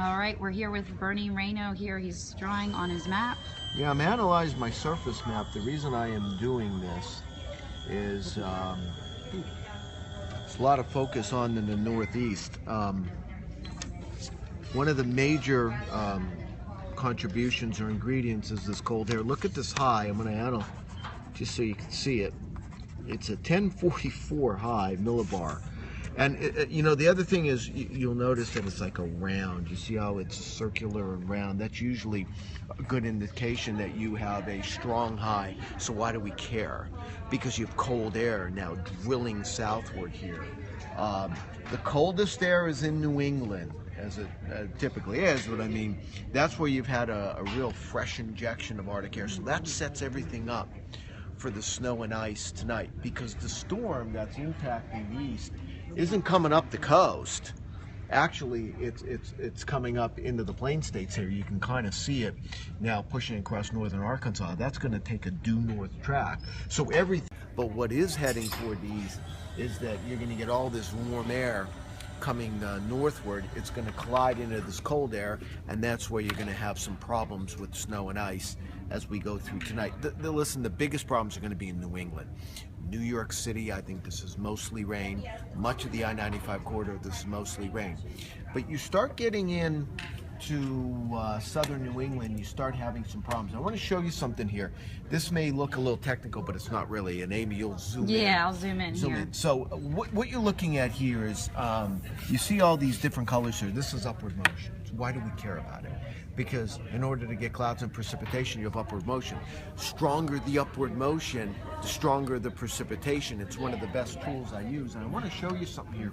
All right, we're here with Bernie Rayno here. He's drawing on his map. Yeah, I'm analyzing my surface map. The reason I am doing this is there's a lot of focus on in the Northeast. One of the major contributions or ingredients is this cold air. Look at this high. I'm going to add just so you can see it. It's a 1044 high millibar. And you know, the other thing is you'll notice that it's like a round. You see how it's circular and round? That's usually a good indication that you have a strong high. So why do we care? Because you have cold air now drilling southward here. The coldest air is in New England, as it typically is, but I mean, that's where you've had a real fresh injection of Arctic air. So that sets everything up for the snow and ice tonight, because the storm that's impacting the east isn't coming up the coast. Actually, it's coming up into the plain states here. You can kind of see it now pushing across northern Arkansas. That's going to take a due north track. So everything, but what is heading toward the east is that you're going to get all this warm air coming northward. It's going to collide into this cold air, and that's where you're going to have some problems with snow and ice as we go through tonight. Listen, the biggest problems are going to be in New England. New York City, I think this is mostly rain. Much of the I-95 corridor, this is mostly rain. But you start getting in to southern New England, you start having some problems. I want to show you something here. This may look a little technical, but it's not really. And Amy, you'll zoom in. Yeah, I'll zoom in here. So what you're looking at here is, you see all these different colors here. This is upward motion. So why do we care about it? Because in order to get clouds and precipitation, you have upward motion. Stronger the upward motion, the stronger the precipitation. It's one of the best tools I use. And I want to show you something here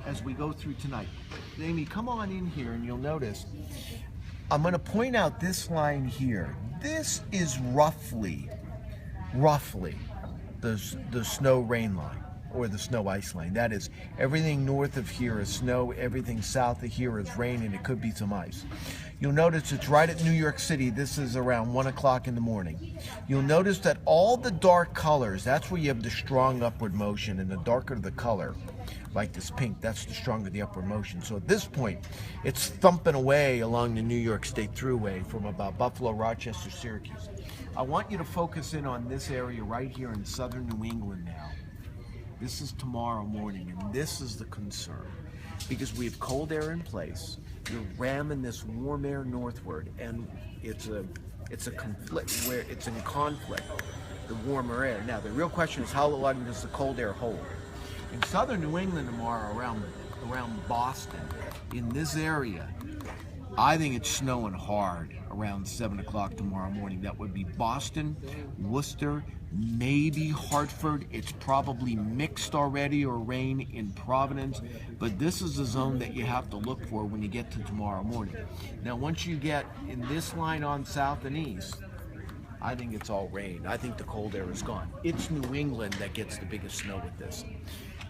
as we go through tonight. Amy, come on in here and you'll notice I'm going to point out this line here. This is roughly the snow rain line, or the snow ice line. That is, everything north of here is snow, everything south of here is rain, and it could be some ice. You'll notice it's right at New York City. This is around 1 o'clock in the morning. You'll notice that all the dark colors, that's where you have the strong upward motion, and the darker the color, like this pink, that's the stronger the upward motion. So at this point, it's thumping away along the New York State Thruway from about Buffalo, Rochester, Syracuse. I want you to focus in on this area right here in southern New England now. This is tomorrow morning, and this is the concern, because we have cold air in place. You're ramming this warm air northward, and it's a conflict where it's in conflict, the warmer air. Now, the real question is, how long does the cold air hold? In southern New England tomorrow, around Boston, in this area, I think it's snowing hard around 7 o'clock tomorrow morning. That would be Boston, Worcester, maybe Hartford. It's probably mixed already, or rain in Providence. But this is the zone that you have to look for when you get to tomorrow morning. Now, once you get in this line on south and east, I think it's all rain. I think the cold air is gone. It's New England that gets the biggest snow with this.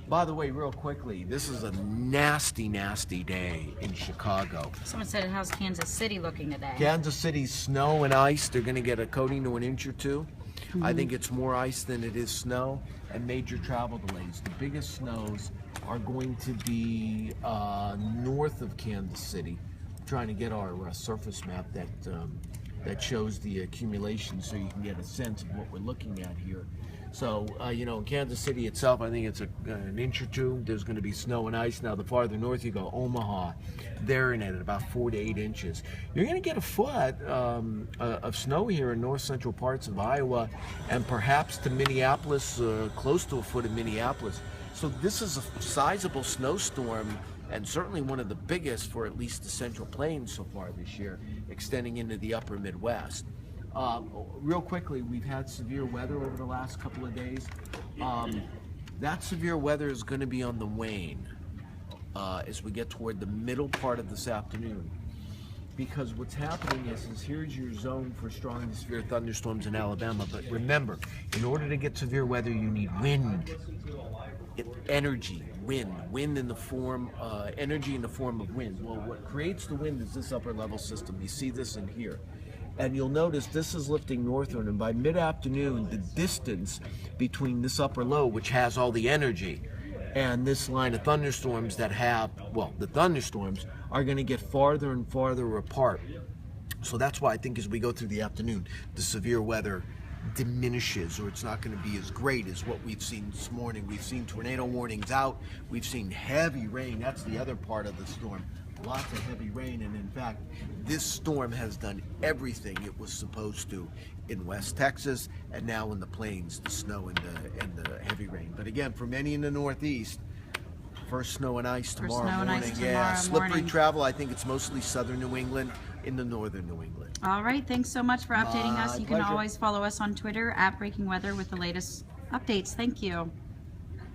By the way, real quickly, this is a nasty, nasty day in Chicago. Someone said, how's Kansas City looking today? Kansas City, snow and ice. They're going to get a coating to an inch or two. I think it's more ice than it is snow, and major travel delays. The biggest snows are going to be north of Kansas City. I'm trying to get our surface map that shows the accumulation, so you can get a sense of what we're looking at here. So, you know, in Kansas City itself, I think it's an inch or two. There's going to be snow and ice. Now, the farther north you go, Omaha, they're in at about 4 to 8 inches. You're going to get a foot of snow here in north central parts of Iowa, and perhaps to Minneapolis, close to a foot in Minneapolis. So this is a sizable snowstorm, and certainly one of the biggest for at least the Central Plains so far this year, extending into the upper Midwest. Real quickly, we've had severe weather over the last couple of days. That severe weather is going to be on the wane as we get toward the middle part of this afternoon. Because what's happening is here's your zone for strong to severe thunderstorms in Alabama. But remember, in order to get severe weather, you need wind, energy, wind in the form, energy in the form of wind. Well, what creates the wind is this upper level system. You see this in here. And you'll notice this is lifting northward, and by mid-afternoon, the distance between this upper low, which has all the energy, and this line of thunderstorms that have, well, the thunderstorms are going to get farther and farther apart. So that's why I think as we go through the afternoon, the severe weather diminishes, or it's not going to be as great as what we've seen this morning. We've seen tornado warnings out. We've seen heavy rain. That's the other part of the storm. Lots of heavy rain, and in fact, this storm has done everything it was supposed to in West Texas, and now in the plains, the snow and the heavy rain. But again, for many in the Northeast, first snow and ice tomorrow morning. Yeah, slippery travel. I think it's mostly southern New England into northern New England. All right, thanks so much for updating us. You can pleasure. always follow us on Twitter @BreakingWeather with the latest updates. Thank you.